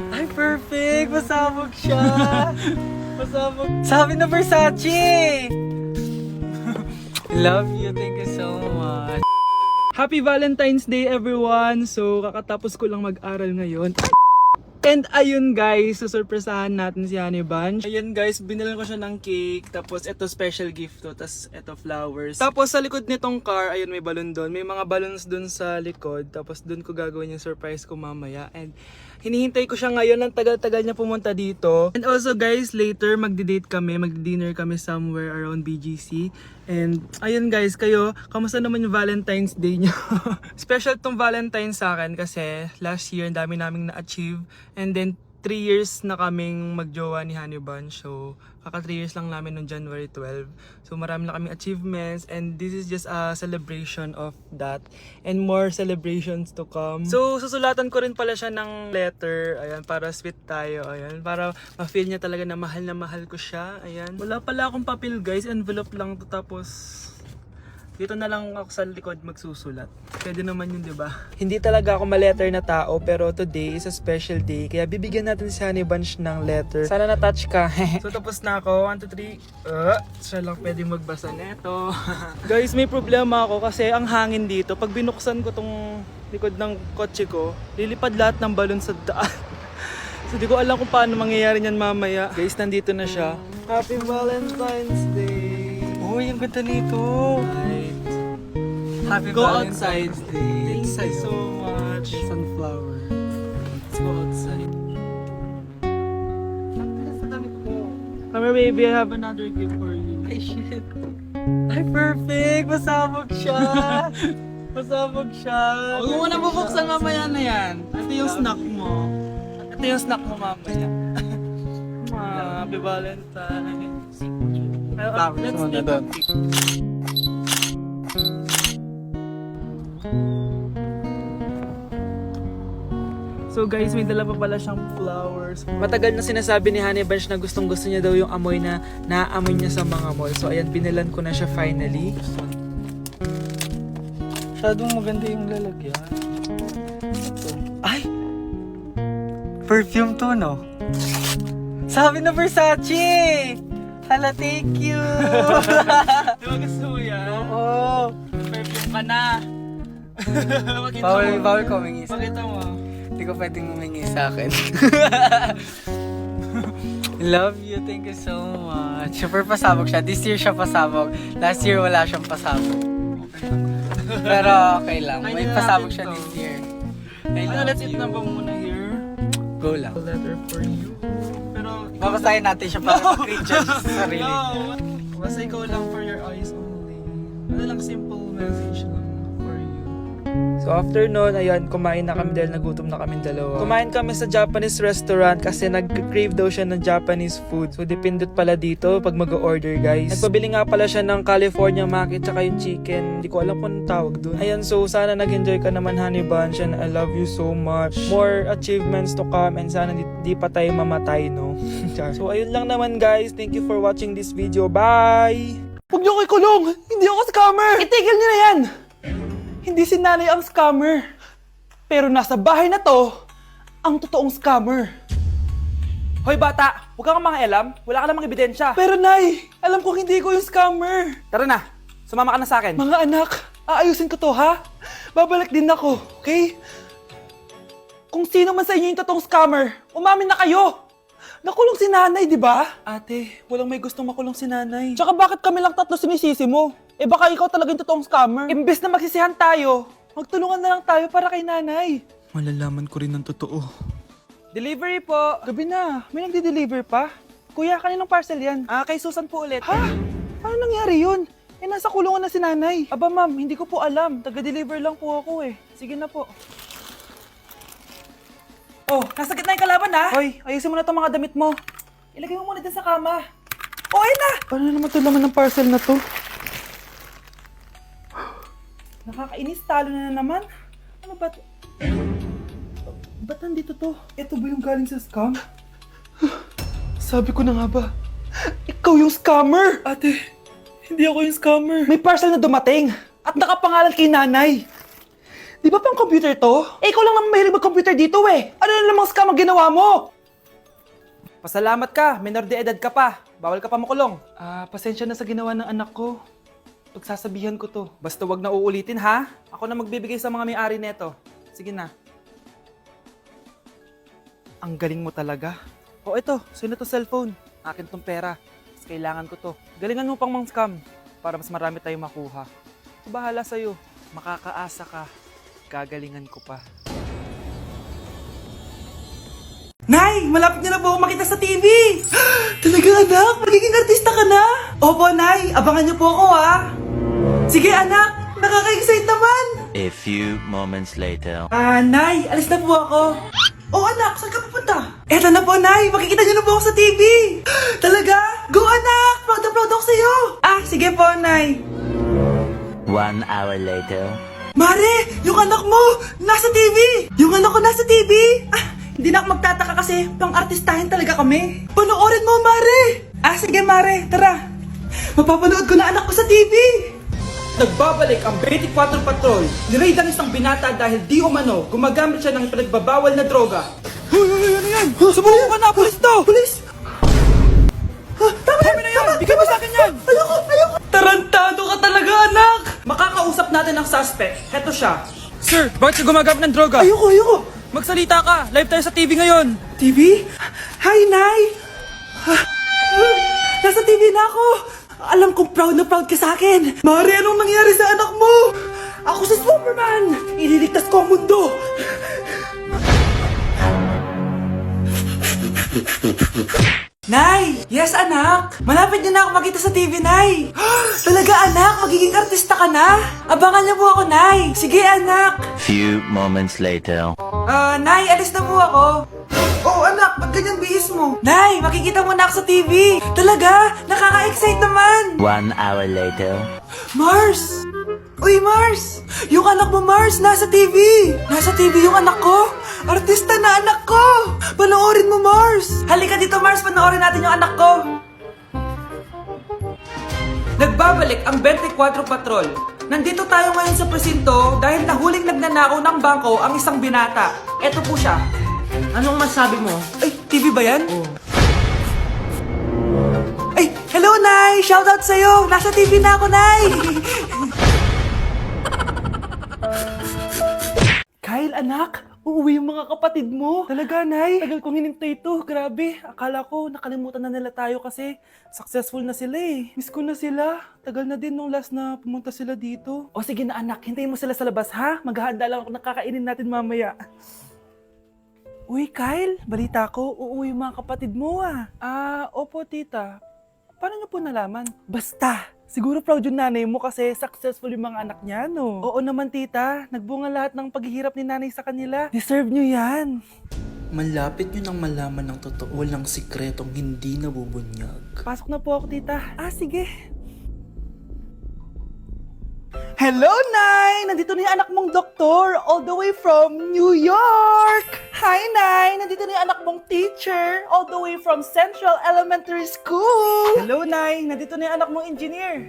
Ay, perfect! Pasabog siya! Pasabog. Sabi na Versace! Love you. Thank you so much. Happy Valentine's Day everyone! So kakatapos ko lang mag-aral ngayon. And ayun guys, susurpresahan natin si Honey Bunch. Ayun guys, binilan ko siya ng cake. Tapos ito special gift to. Tapos ito flowers. Tapos sa likod nitong car, ayun may balon doon. May mga balloons doon sa likod. Tapos doon ko gagawin yung surprise ko mamaya. And hinihintay ko siya ngayon. Ang tagal-tagal niya pumunta dito. And also guys, later magdi-date kami. Magdi-dinner kami somewhere around BGC. And ayun guys, kayo, kamusta naman yung Valentine's Day niyo? Special tong Valentine's sa akin kasi last year ang dami naming na-achieve. And then 3 years na kaming magjowa ni Honey Bunch. So kaka 3 years lang namin noong January 12. So marami na kaming achievements and this is just a celebration of that. And more celebrations to come. So susulatan ko rin pala siya ng letter. Ayan, para sweet tayo. Ayan, para ma-feel niya talaga na mahal ko siya. Ayan. Wala pala akong papel guys. Envelope lang to, tapos dito na lang ako sa likod magsusulat. Pwede naman yun, di ba? Hindi talaga ako ma-letter na tao, pero today is a special day. Kaya bibigyan natin si Honey Bunch ng letter. Sana na-touch ka. So tapos na ako. 1, 2, 3. Siya lang pwedeng magbasa neto. Guys, may problema ako kasi ang hangin dito. Pag binuksan ko tong likod ng kotse ko, lilipad lahat ng balon sa daan. So di ko alam kung paano mangyayari niyan mamaya. Guys, nandito na siya. Happy Valentine's Day! Uy, ang ganda nito! Happy Go Valentine's Day. Thank you so much. Sunflower. Let's go outside. Come here, baby. I have another gift for you. Ay, shit. Ay, perfect! Pasabog siya! Pasabog siya! Huwag mo na bubuksan mamaya na yan. Ito yung snack mo. Ito yung snack mo mamaya. Happy Valentine's. Let's take a pic. So guys, may dala pa pala siyang flowers. Matagal na sinasabi ni Honey Bunch na gustong gusto niya daw yung amoy na naamoy niya sa mga mall. So ayan, binilan ko na siya finally. Masyadong maganda yung lalagyan. Ito. Ay! Perfume to, no? Sabi na Versace! Hala, thank you! Di ba gusto mo yan? Oo! Perfume ka na! Pakita Bawal ko humingi sa... Pakita mo. Hindi ko pwedeng humingi sa akin. Love you, thank you so much. Super pasabog siya. This year siya pasabog. Last year wala siyang pasabog. Pero okay lang. May pasabog siya this year. I Ano, love let's eat you. na ba muna here? Go lang. A letter for you. Pero Babasahin natin siya para mag-recharge sa sarili. no! Basta ikaw lang for your eyes only. Ano lang, simple message lang for you. So after nun, ayan, kumain na kami dahil nagutom na kami dalawa. Kumain kami sa Japanese restaurant kasi nag-crave daw siya ng Japanese food. So dependent pala dito pag mag-order guys. Nagpabili nga pala siya ng California Maki tsaka yung chicken. Hindi ko alam kung anong tawag dun. Ayan, so sana nag-enjoy ka naman Honey Bunch and I love you so much. More achievements to come and sana di pa tayo mamatay, no? So ayun lang naman guys. Thank you for watching this video. Bye! Huwag niyo ko ikulong! Hindi ako scammer! Itigil niyo na yan! Hindi si nanay ang scammer. Pero nasa bahay na to, ang totoong scammer. Hoy bata, huwag kang mga alam. Wala ka namang ebidensya. Pero nay, alam kong hindi ko yung scammer. Tara na, sumama ka na sa akin. Mga anak, aayusin ko to ha. Babalik din ako, okay? Kung sino man sa inyo yung totoong scammer, umamin na kayo. Nakulong si nanay, di ba? Ate, walang may gustong makulong si nanay. Tsaka bakit kami lang tatlo sinisisi mo? Eh baka ikaw talaga yung totoong scammer. Imbes na magsisihan tayo, magtulungan na lang tayo para kay nanay. Malalaman ko rin ng totoo. Delivery po. Gabi na, may nagde-deliver pa. Kuya, kaninong parcel yan? Kay Susan po ulit. Ha? Paano nangyari yun? Eh, nasa kulungan na si nanay. Aba ma'am, hindi ko po alam. Taga-deliver lang po ako eh. Sige na po. Oh, nasa gitna yung kalaban ha? Hoy, ayusin mo na itong mga damit mo. Ilagay mo muna dyan sa kama. Oh, ayun na! Paano naman ito laman ng parcel na to? Nakakainis, talo na naman. Ano ba ito? Ba't nandito to? Ito ba yung galing sa scam? Sabi ko na nga ba, ikaw yung scammer! Ate, hindi ako yung scammer. May parcel na dumating at nakapangalan kay nanay. Di ba pang computer to? Eh, ikaw lang naman mahilig mag-computer dito eh. Ano na namang scam ang ginawa mo? Pasalamat ka, minor de edad ka pa. Bawal ka pa makulong. Pasensya na sa ginawa ng anak ko. Pagsasabihan ko to. Basta wag na uulitin ha. Ako na magbibigay sa mga may-ari neto. Sige na. Ang galing mo talaga. O ito, sino to cellphone? Akin tong pera. Mas kailangan ko to. Galingan mo pang mang-scam para mas marami tayong makuha. So, bahala sa'yo. Makakaasa ka. Gagalingan ko pa. Nay! Malapit na po ako makita sa TV! Talaga anak? Magiging artista ka na? Opo, Nay. Abangan niyo po ako ha. Sige anak! Nakaka-excite naman! A few moments later. Nay! Alis na po ako. Oh anak! Saan ka pupunta? Eto na po, Nay! Makikita niyo na po ako sa TV! Talaga? Go anak! Proud na proud ako sa'yo! Sige po, Nay. 1 hour later. Mare! Yung anak mo! Nasa TV! Yung anak ko nasa TV! Hindi na ako magtataka kasi pang-artistahin talaga kami. Panoorin mo, Mare! Sige, Mare. Tara. Mapapanood ko na anak ko sa TV. Nagbabalik ang 24 Patrol. Niraid ang isang binata dahil di umano gumagamit siya ng pinagbabawal na droga. Hoy, ano yan? Sumuko ka na! Pulis to! Pulis! Tama na yan! Bigay mo sa akin yan! Ayoko! Tarantado ka talaga, anak! Makakausap natin ang suspect. Heto siya. Sir, bakit ka gumagamit ng droga? Ayoko! Magsalita ka! Live tayo sa TV ngayon! TV? Hi, Nay! Nasa TV na ako! Alam kong proud na proud ka sa akin! Mare, anong nangyari sa anak mo? Ako si Superman! Ililigtas ko ang mundo! Nay! Yes, anak! Malapit niyo na ako makita sa TV, Nay! Talaga, anak? Magiging artista ka na? Abangan niyo po ako, Nay! Sige, anak! Few moments later. Nay, alis na po ako. Oh, anak, ba't ganyan bihis mo? Nay, makikita mo na ako sa TV. Talaga? Nakaka-excite naman. 1 hour later. Mars! Uy, Mars! Yung anak mo, Mars, nasa TV. Nasa TV yung anak ko. Artista na anak ko. Panoorin mo, Mars. Halika dito, Mars. Panoorin natin yung anak ko. Nagbabalik ang 24 Patrol. Nandito tayo ngayon sa presinto dahil nahuling nagnanakaw ng bangko ang isang binata. Eto po siya. Anong masabi mo? Ay, TV ba yan? Ay, hello, Nay! Shoutout sa'yo! Nasa TV na ako, Nay! Kyle, anak! Uuwi yung mga kapatid mo. Talaga, Nay? Tagal kong hinintay ito. Grabe. Akala ko nakalimutan na nila tayo kasi successful na sila eh. Miss ko na sila. Tagal na din nung last na pumunta sila dito. O sige na, anak. Hintayin mo sila sa labas, ha? Maghahanda lang ako ng kakainin natin mamaya. Uy, Kyle. Balita ko, uuwi yung mga kapatid mo opo, tita. Paano niyo po nalaman? Basta! Siguro proud yung nanay mo kasi successful yung mga anak niya, no? Oo naman, tita. Nagbunga lahat ng paghihirap ni nanay sa kanila. Deserve nyo yan. Malapit nyo nang malaman ng totoo, walang sikretong hindi nabubunyag. Pasok na po ako, tita. Sige. Hello, Nay! Nandito na yung anak mong doktor all the way from New York! Hi, Nay! Nandito na yung anak mong teacher all the way from Central Elementary School! Hello, Nay! Nandito na yung anak mong engineer!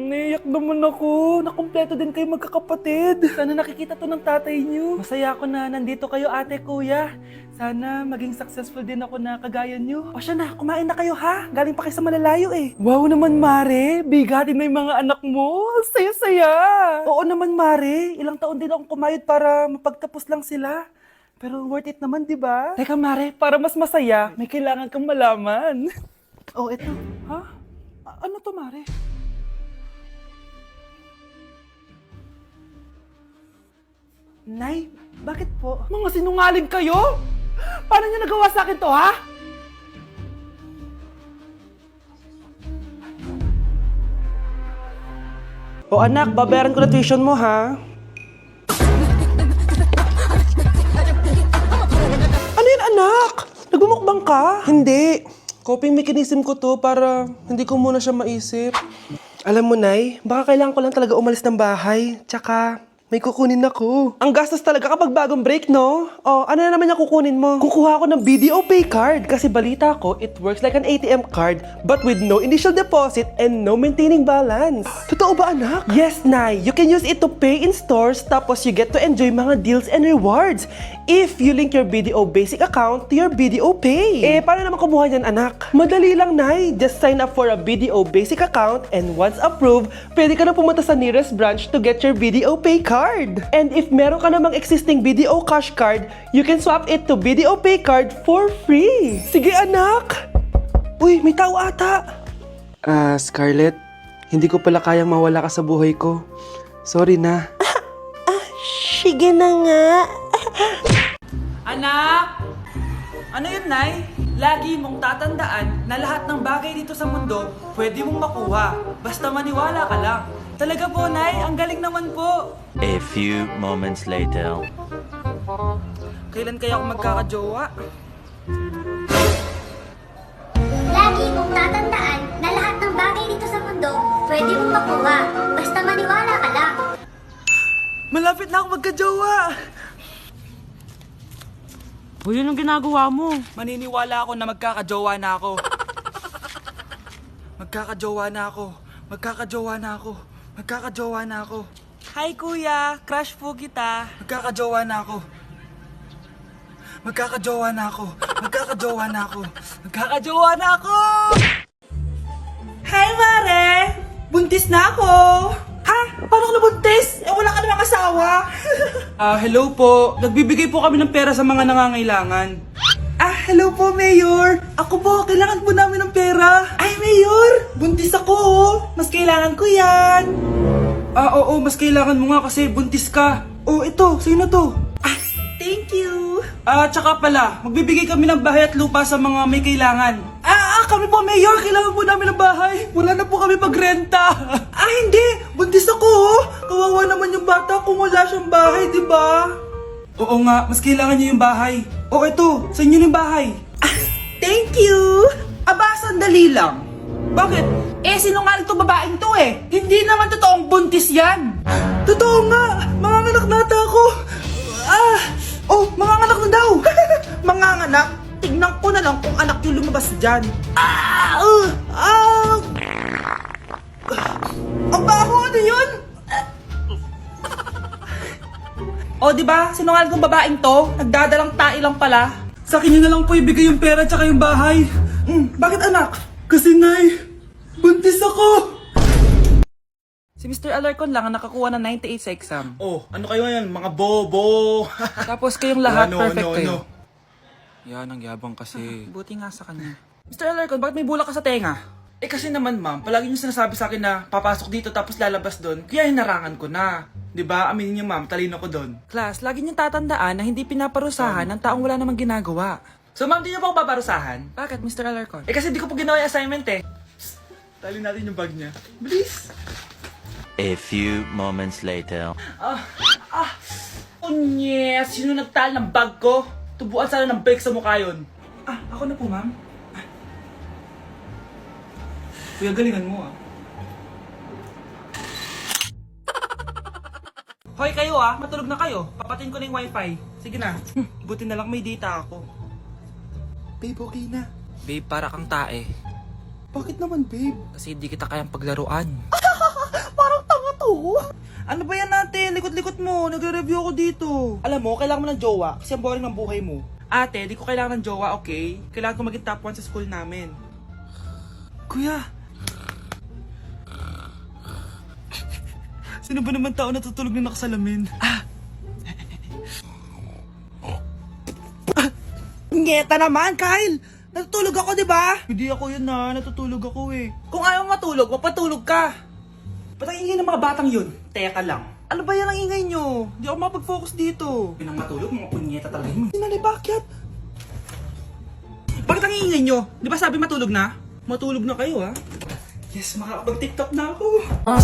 Naiyak naman ako. Nakumpleto din kayo magkakapatid. Sana nakikita to ng tatay niyo. Masaya ako na nandito kayo, ate, kuya. Sana maging successful din ako na kagaya niyo. O siya na, kumain na kayo ha? Galing pa kayo sa malalayo eh. Wow naman, Mare. Bigatin na yung mga anak mo. Saya-saya. Oo naman, Mare. Ilang taon din akong kumayod para mapagtapos lang sila. Pero worth it naman, di ba? Teka, Mare, para mas masaya, may kailangan kang malaman. Oh, eto. Ha? Ano to, Mare? Nay, bakit po? Mga sinungaling kayo? Paano niyo nagawa sa akin to, ha? O anak, babayaran ko na tuition mo, ha? Ano yun, anak? Nagmumukbang ka? Hindi. Coping mechanism ko to para hindi ko muna siya maisip. Alam mo, Nay, baka kailangan ko lang talaga umalis ng bahay. Tsaka, May kukunin ako. Ang gastos talaga kapag bagong break, no? Oh, ano na naman yung kukunin mo? Kukuha ako ng BDO Pay card kasi balita ko, it works like an ATM card but with no initial deposit and no maintaining balance. Totoo ba, anak? Yes, Nay. You can use it to pay in stores tapos you get to enjoy mga deals and rewards if you link your BDO basic account to your BDO Pay. Eh, paano naman kumuha yan, anak? Madali lang, Nay. Just sign up for a BDO basic account and once approved, pwede ka na pumunta sa nearest branch to get your BDO Pay card. And if meron ka namang existing BDO cash card, you can swap it to BDO Pay card for free. Sige, anak! Uy, may tao ata! Scarlett, hindi ko pala kayang mawala ka sa buhay ko. Sorry na. Sige na nga. Anak! Ano yun, Nay? Lagi mong tatandaan na lahat ng bagay dito sa mundo pwede mong makuha. Basta maniwala ka lang. Talaga po, Nay. Ang galing naman po. A few moments later. Kailan kaya ako magkakajowa? Lagi mong tatandaan na lahat ng bagay dito sa mundo pwede mong makuha. Basta maniwala ka lang. Malapit na ako magkajowa! Uy, yun ang ginagawa mo. Maniniwala ako na magkakajowa na ako. Magkakajowa na ako. Magkakajowa na ako. Magkakajowa na ako. Hi, kuya. Crush po kita. Magkakajowa na ako. Magkakajowa na ako. Magkakajowa na ako. Magkakajowa na ako! Hi, Mare! Buntis na ako! Ha? Paano ka nabuntis? Eh, wala ka namang asawa! Hello po. Nagbibigay po kami ng pera sa mga nangangailangan. Hello po, Mayor! Ako po, kailangan po namin ng pera. Ay, Mayor! Buntis ako, oh! Mas kailangan ko yan! Oo, mas kailangan mo nga kasi buntis ka. Oh, ito, sa'yo na to. Thank you! Tsaka pala, magbibigay kami ng bahay at lupa sa mga may kailangan. Kami po, Mayor! Kailangan po namin ng bahay! Wala na po kami magrenta! Hindi! Buntis ako, oh! Kawawa naman yung bata kung wala siyang bahay, di ba? Oo nga, mas kailangan niyo yung bahay. Oh, ito, sa inyo yung bahay. Thank you! Sandali lang. Bakit? Sinungaling tong babaeng to eh. Hindi naman totoong buntis yan. Totoo nga! Manganganak nata ako. Manganganak na daw. Manganganak? Tignan ko na lang kung anak yung lumabas dyan. Ang baho, ano yun? Di ba? Sinungaling tong babaeng to. Nagdadalang tae lang pala. Sa akin nyo na lang po ibigay yung pera tsaka yung bahay. Bakit, anak? Kasi, Nay, buntis ako. Si Mr. Alarcon lang ang nakakuha ng 98 sa exam. Ano kayo yan? Mga bobo! Tapos kayong lahat Ano, perfect ano, kayo. Yan, ang yabang kasi. Buti nga sa kanya. Mr. Alarcon, bakit may bulak ka sa tenga? Kasi naman, ma'am, palagi niyo sinasabi sa akin na papasok dito tapos lalabas doon, kaya hinarangan ko na. 'Di ba? Aminin niyo, ma'am, talino ko doon. Class, lagi niyong tatandaan na hindi pinaparusahan ng taong wala namang ginagawa. So, ma'am, di niyo pa ako paparusahan? Bakit, Mr. Alarcon? Kasi di ko po ginawa yung assignment eh. Tali natin yung bag niya. Bilis! A few moments later. Unyes! Sino nagtal ng bag ko? Tubuan sana ng bike sa mukha yun. Ako na po, ma'am. Kuya, galingan mo ah. Hoy kayo matulog na kayo. Papatin ko na yung wifi. Sige na. Buti na lang may data ako. Babe, okay na. Babe, para kang tae. Bakit naman, babe? Kasi hindi kita kayang paglaruan. Parang tanga to. Ano ba yan natin? Likot-likot mo. Nagre-review ako dito. Alam mo, kailangan mo ng jowa kasi ang boring ng buhay mo. Ate, di ko kailangan ng jowa, okay? Kailangan ko maging top 1 sa school namin. Kuya! Sino ba naman tao natutulog na nakasalamin? Ngeta naman, Kyle! Natutulog ako, di ba? Hindi ako yun na, natutulog ako eh. Kung ayaw matulog, mapatulog ka. Ba't ang ingay ng mga batang yun? Teka lang. Ano ba yan ang ingay nyo? Hindi ako makapag-focus dito. Yun ang matulog, mga punyeta talaga yun. Sinali, bakit? Bakit ang ingay nyo? Di ba sabi matulog na? Matulog na kayo, Yes, makakapag-tiktok na ako. Oh,